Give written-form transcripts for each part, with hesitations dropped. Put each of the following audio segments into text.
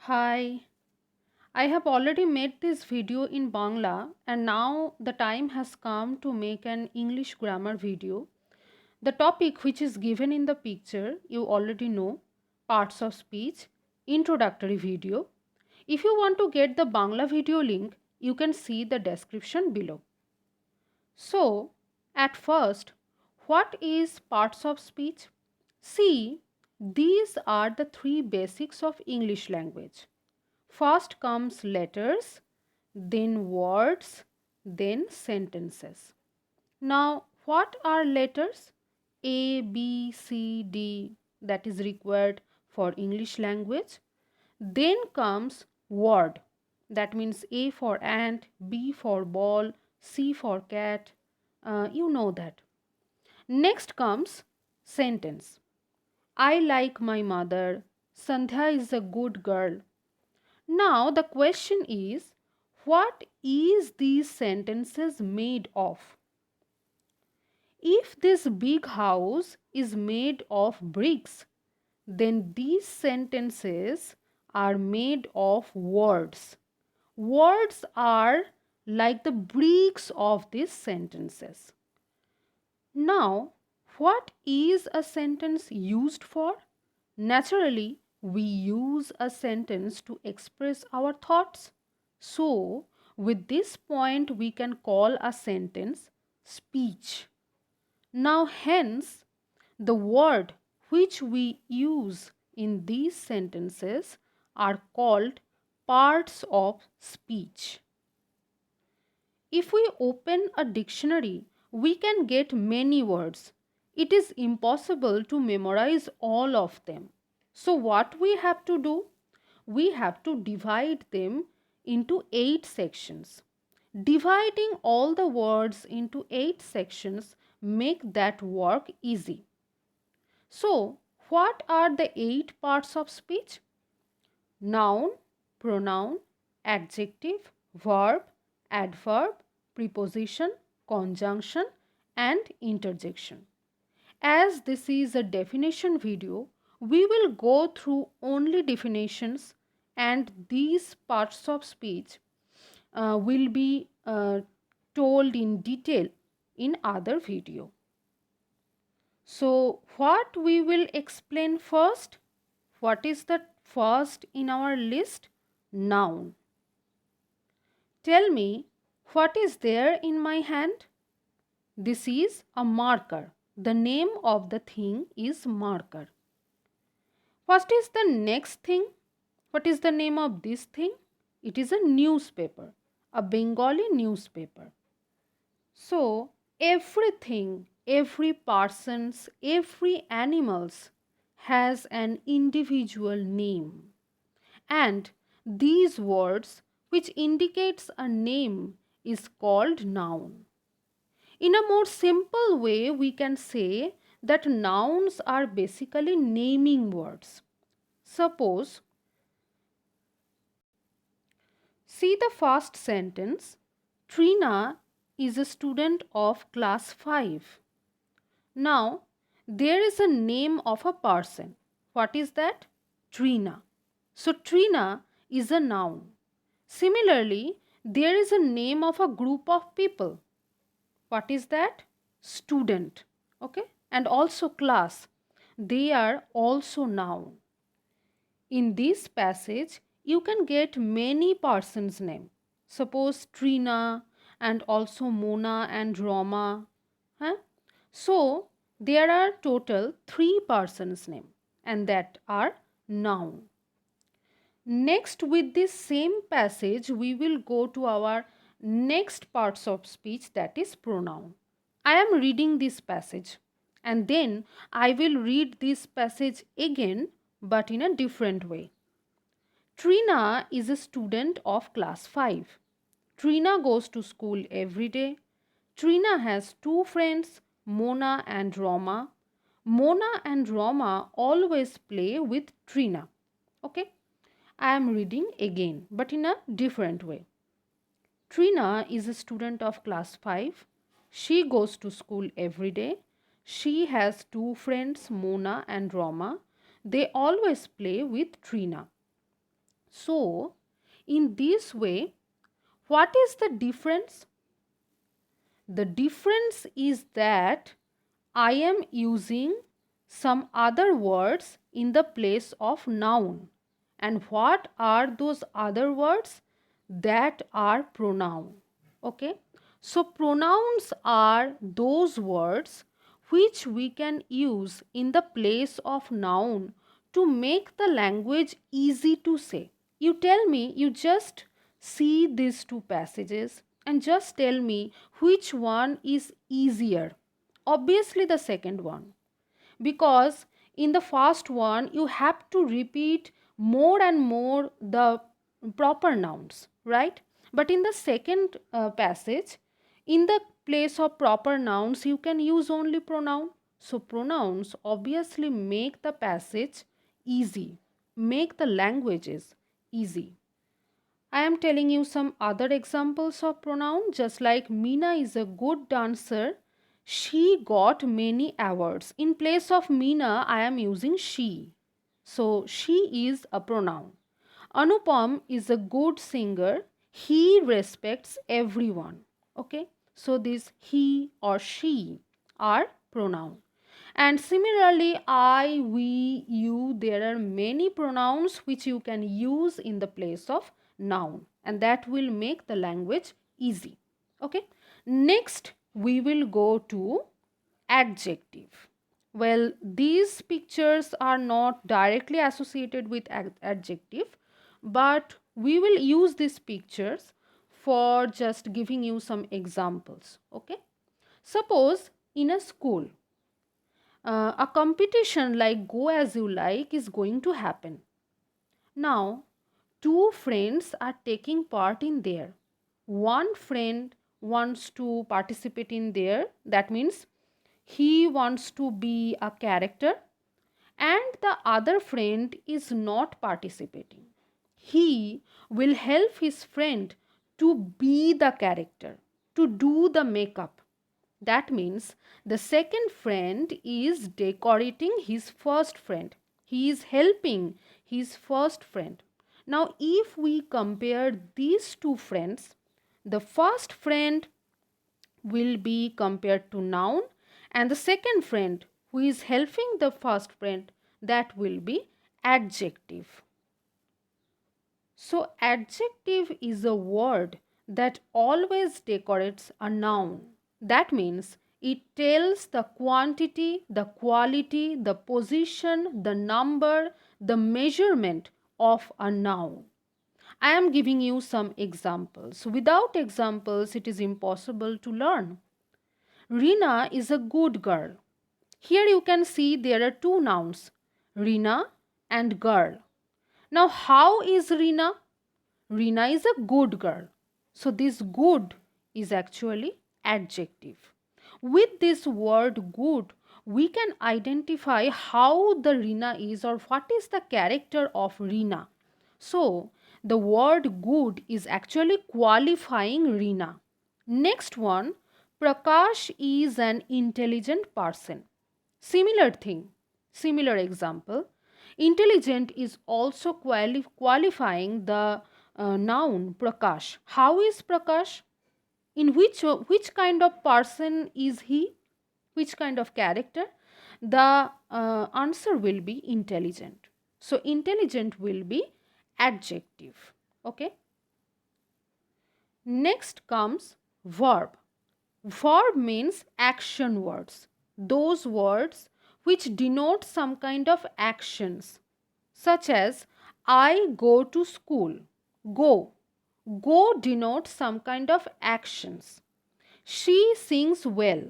Hi, I have already made this video in Bangla and now the time has come to make an English grammar video. The topic which is given in the picture you already know, parts of speech, introductory video. If you want to get the Bangla video link, you can see the description below. So, at first, what is parts of speech? See, these are the three basics of English language. First comes letters, then words, then sentences. Now, what are letters? A, B, C, D, that is required for English language. Then comes word, that means A for ant, B for ball, C for cat. You know that. Next comes sentence. I like my mother. Sandhya is a good girl. Now the question is, what is these sentences made of? If this big house is made of bricks, then these sentences are made of words. Words are like the bricks of these sentences. Now, what is a sentence used for? Naturally, we use a sentence to express our thoughts. So, with this point, we can call a sentence speech. Now, hence, the word which we use in these sentences are called parts of speech. If we open a dictionary, we can get many words. It is impossible to memorize all of them. So, what we have to do? We have to divide them into 8 sections. Dividing all the words into 8 sections make that work easy. So, what are the 8 parts of speech? Noun, pronoun, adjective, verb, adverb, preposition, conjunction and interjection. As this is a definition video, we will go through only definitions and these parts of speech will be told in detail in other video. So what we will explain first? What is the first in our list? Noun. Tell me, what is there in my hand? This is a marker. The name of the thing is marker. What is the next thing? What is the name of this thing? It is a newspaper, a Bengali newspaper. So, everything, every person's, every animal's has an individual name. And these words which indicates a name is called noun. In a more simple way, we can say that nouns are basically naming words. Suppose, see the first sentence, Trina is a student of class 5. Now, there is a name of a person. What is that? Trina. So, Trina is a noun. Similarly, there is a name of a group of people. What is that? Student. Okay? And also class. They are also noun. In this passage, you can get many persons' name. Suppose Trina and also Mona and Roma. Huh? So, there are total 3 persons' name and that are noun. Next, with this same passage, we will go to our next parts of speech, that is pronoun. I am reading this passage and then I will read this passage again but in a different way. Trina is a student of class 5. Trina goes to school every day. Trina has 2 friends, Mona and Roma. Mona and Roma always play with Trina. Okay? I am reading again but in a different way. Trina is a student of class 5. She goes to school every day. She has 2 friends, Mona and Roma. They always play with Trina. So, in this way, what is the difference? The difference is that I am using some other words in the place of noun. And what are those other words? That are pronoun. Okay. So pronouns are those words which we can use in the place of noun to make the language easy to say. You tell me, you just see these two passages and just tell me which one is easier. Obviously the second one, because in the first one you have to repeat more and more the proper nouns, right? But in the second passage, in the place of proper nouns you can use only pronoun. So pronouns obviously make the passage easy, make the languages easy. I am telling you some other examples of pronoun. Just like Meena is a good dancer, she got many awards. In place of Meena, I am using she. So she is a pronoun. Anupam is a good singer. He respects everyone. Okay. So this he or she are pronoun. And similarly, I, we, you, there are many pronouns which you can use in the place of noun, and that will make the language easy. Okay. Next, we will go to adjective. Well, these pictures are not directly associated with adjective, but we will use these pictures for just giving you some examples. Okay. Suppose in a school, a competition like Go As You Like is going to happen. Now, two friends are taking part in there. One friend wants to participate in there, that means he wants to be a character, and the other friend is not participating. He will help his friend to be the character, to do the makeup. That means the second friend is decorating his first friend. He is helping his first friend. Now, if we compare these two friends, the first friend will be compared to noun, and the second friend who is helping the first friend, that will be adjective. So adjective is a word that always decorates a noun. That means it tells the quantity, the quality, the position, the number, the measurement of a noun. I am giving you some examples. Without examples, it is impossible to learn. Rina is a good girl. Here you can see there are two nouns, Rina and girl. Now, how is Rina? Rina is a good girl. So, this good is actually adjective. With this word good, we can identify how the Rina is or what is the character of Rina. So, the word good is actually qualifying Rina. Next one, Prakash is an intelligent person. Similar thing, similar example. Intelligent is also qualifying the noun Prakash. How is Prakash? In which kind of person is he? Which kind of character? The answer will be intelligent. So intelligent will be adjective. Okay. Next comes verb. Verb means action words. Those words which denote some kind of actions, such as I go to school. Go. Go denotes some kind of actions. She sings well.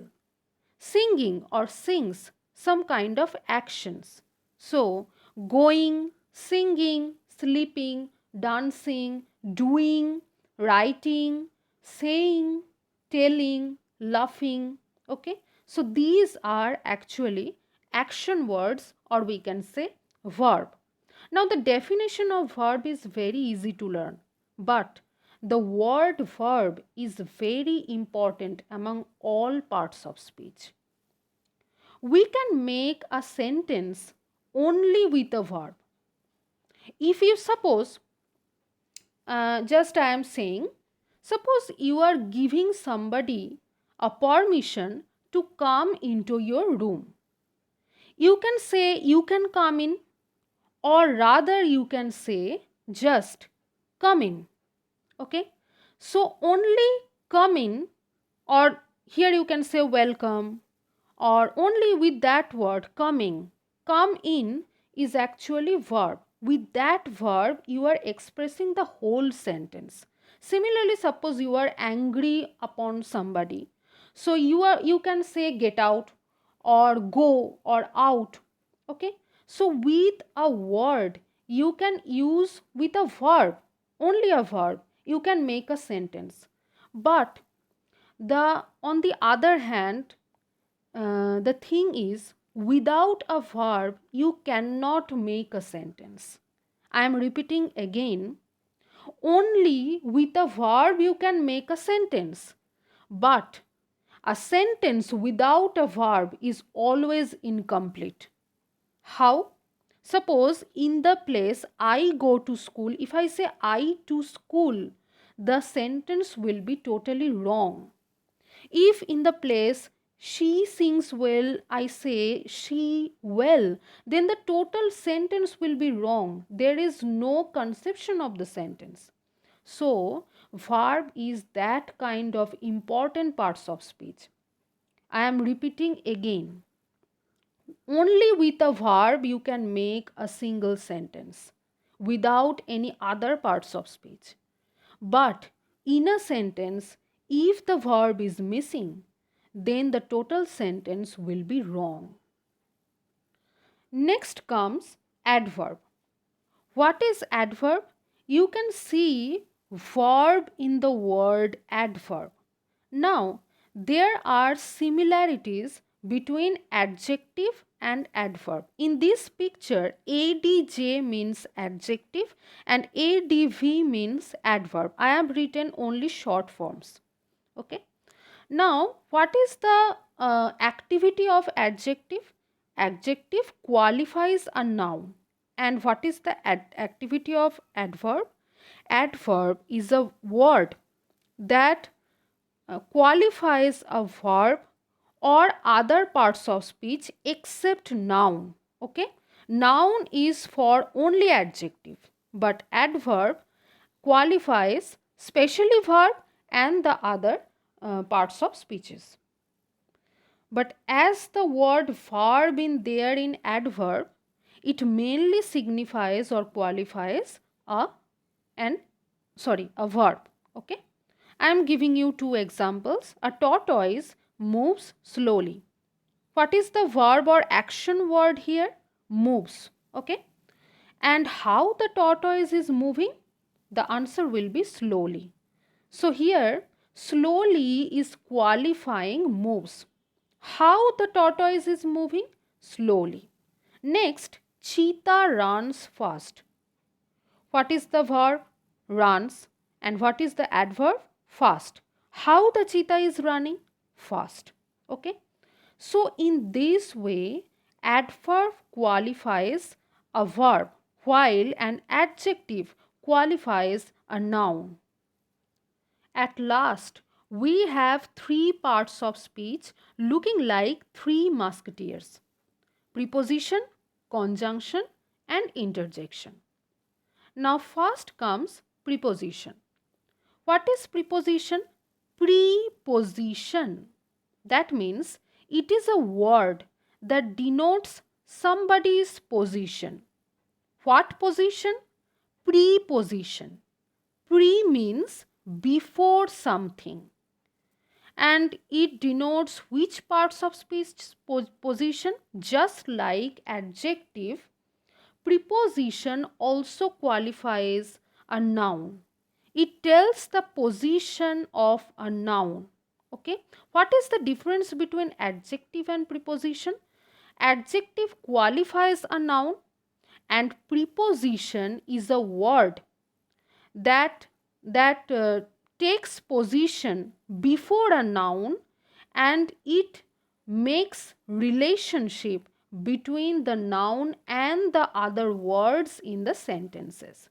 Singing or sings some kind of actions. So, going, singing, sleeping, dancing, doing, writing, saying, telling, laughing. Okay. So, these are actually action words, or we can say verb. Now, the definition of verb is very easy to learn, but the word verb is very important among all parts of speech. We can make a sentence only with a verb. If you suppose just I am saying, suppose you are giving somebody a permission to come into your room. You can say you can come in, or rather you can say just come in. Okay, so only come in, or here you can say welcome, or only with that word coming. Come in is actually verb. With that verb you are expressing the whole sentence. Similarly, suppose you are angry upon somebody, so you can say get out, or go, or out. Okay, so with a word you can use with a verb, only a verb, you can make a sentence. But on the other hand, the thing is, without a verb you cannot make a sentence. I am repeating again, only with a verb you can make a sentence, but a sentence without a verb is always incomplete. How? Suppose in the place I go to school, if I say I to school, the sentence will be totally wrong. If in the place she sings well, I say she well, then the total sentence will be wrong. There is no conception of the sentence. So, verb is that kind of important parts of speech. I am repeating again. Only with a verb you can make a single sentence without any other parts of speech. But in a sentence, if the verb is missing, then the total sentence will be wrong. Next comes adverb. What is adverb? You can see verb in the word adverb. Now, there are similarities between adjective and adverb. In this picture, adj means adjective and adv means adverb. I have written only short forms. Okay. Now, what is the activity of adjective? Adjective qualifies a noun. And what is the activity of adverb? Adverb is a word that qualifies a verb or other parts of speech except noun. Okay, noun is for only adjective, but adverb qualifies specially verb and the other parts of speeches. But as the word verb in there in adverb, it mainly signifies or qualifies a verb. Okay, I am giving you two examples. A tortoise moves slowly. What is the verb or action word here? Moves. Okay, and how the tortoise is moving? The answer will be slowly. So here slowly is qualifying moves. How the tortoise is moving? Slowly. Next, cheetah runs fast. What is the verb? Runs. And what is the adverb? Fast. How the cheetah is running? Fast. Okay. So in this way, adverb qualifies a verb while an adjective qualifies a noun. At last, we have three parts of speech looking like three musketeers: preposition, conjunction, and interjection. Now, first comes preposition. What is preposition? Preposition. That means it is a word that denotes somebody's position. What position? Preposition. Pre means before something, and it denotes which parts of speech position. Just like adjective, preposition also qualifies a noun. It tells the position of a noun. Okay, what is the difference between adjective and preposition? Adjective qualifies a noun and preposition is a word that takes position before a noun, and it makes relationship between the noun and the other words in the sentences.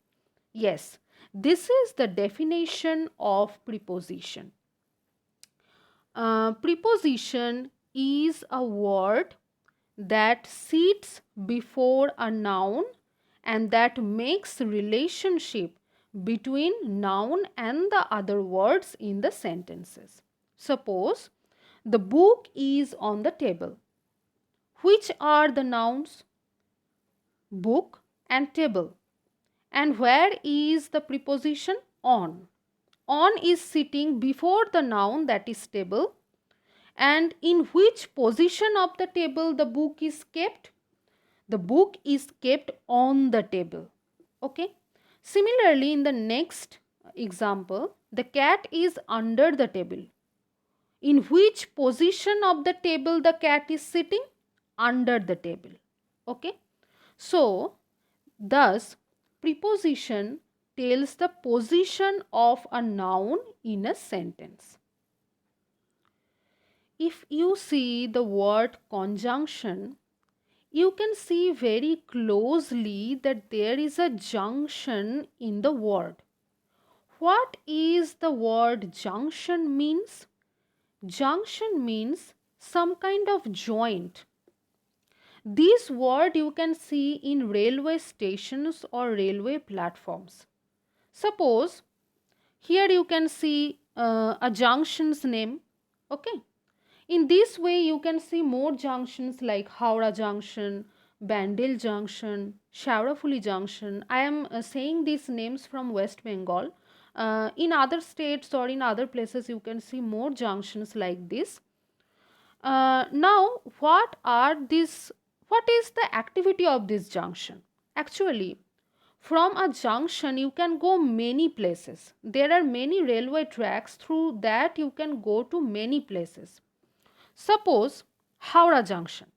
Yes, This is the definition of preposition. Preposition is a word that sits before a noun and that makes relationship between noun and the other words in the sentences. Suppose the book is on the table. Which are the nouns? Book and table. And where is the preposition? On. On is sitting before the noun, that is table. And in which position of the table the book is kept? The book is kept on the table. Okay. Similarly, in the next example, the cat is under the table. In which position of the table the cat is sitting? Under the table. Okay. So, thus, preposition tells the position of a noun in a sentence. If you see the word conjunction, you can see very closely that there is a junction in the word. What is the word junction means? Junction means some kind of joint. This word you can see in railway stations or railway platforms. Suppose here you can see a junction's name. Okay. In this way you can see more junctions like Howrah Junction, Bandel Junction, Shaurafuli Junction. I am saying these names from West Bengal. In other states or in other places you can see more junctions like this. Now, what is the activity of this junction? Actually, from a junction you can go many places. There are many railway tracks, through that you can go to many places. Suppose Howrah Junction.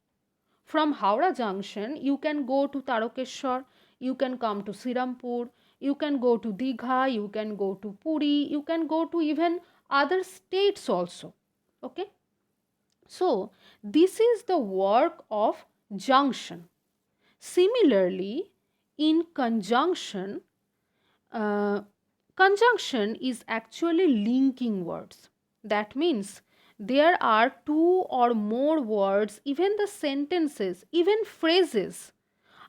From Howrah Junction you can go to Tarokeshwar, you can come to Sirampur, you can go to Digha, you can go to Puri, you can go to even other states also. Okay. So, this is the work of junction. Similarly, in conjunction, conjunction is actually linking words. That means there are two or more words, even the sentences, even phrases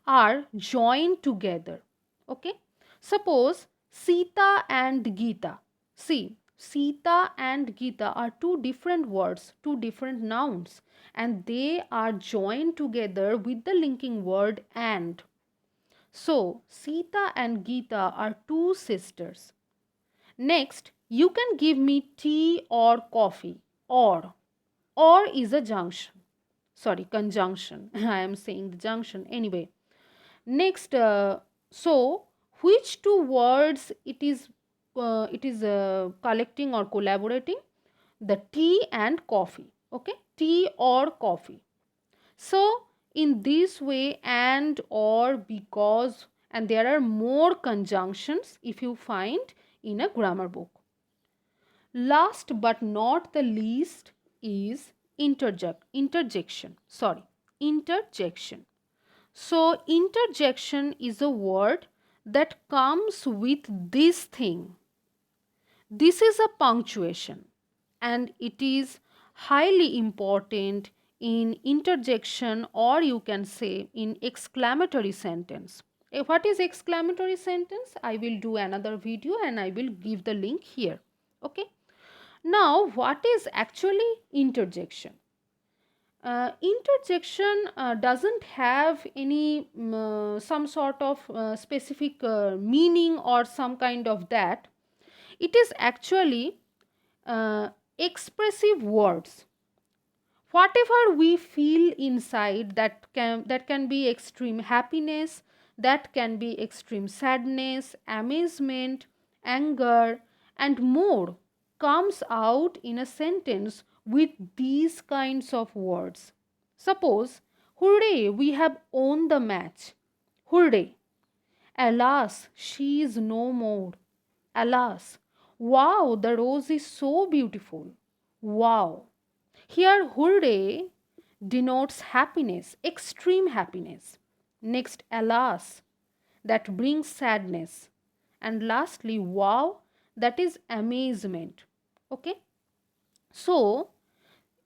are joined together. Okay. Suppose Sita and Gita. See, Sita and Gita are two different words, two different nouns, and they are joined together with the linking word and. So, Sita and Gita are two sisters. Next, you can give me tea or coffee. Or is a junction. Sorry, conjunction. I am saying the junction anyway. Next, so which two words it is collecting or collaborating? The tea and coffee. Okay, tea or coffee. So in this way, and, or, because, and there are more conjunctions if you find in a grammar book. Last but not the least is interjection. Interjection. So, interjection is a word that comes with this thing. This is a punctuation, and it is highly important in interjection, or you can say in exclamatory sentence. What is exclamatory sentence? I will do another video and I will give the link here. Okay. Now, what is actually interjection? Interjection doesn't have any some sort of specific meaning or some kind of that. It is actually expressive words. Whatever we feel inside, that can be extreme happiness, that can be extreme sadness, amazement, anger, and more, comes out in a sentence with these kinds of words. Suppose, hooray, we have won the match. Hooray. Alas, she is no more. Alas. Wow, the rose is so beautiful. Wow. Here, hooray denotes happiness, extreme happiness. Next, alas, that brings sadness. And lastly, wow, that is amazement. Okay. So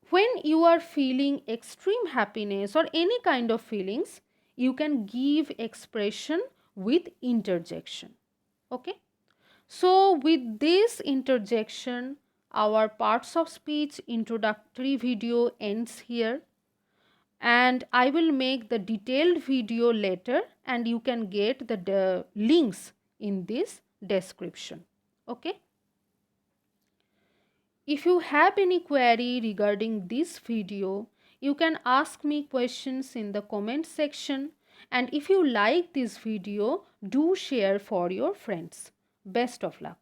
when you are feeling extreme happiness or any kind of feelings, you can give expression with interjection. Okay. So with this interjection, our parts of speech introductory video ends here, and I will make the detailed video later, and you can get the links in this description. Okay. If you have any query regarding this video, you can ask me questions in the comment section, and if you like this video, do share for your friends. Best of luck.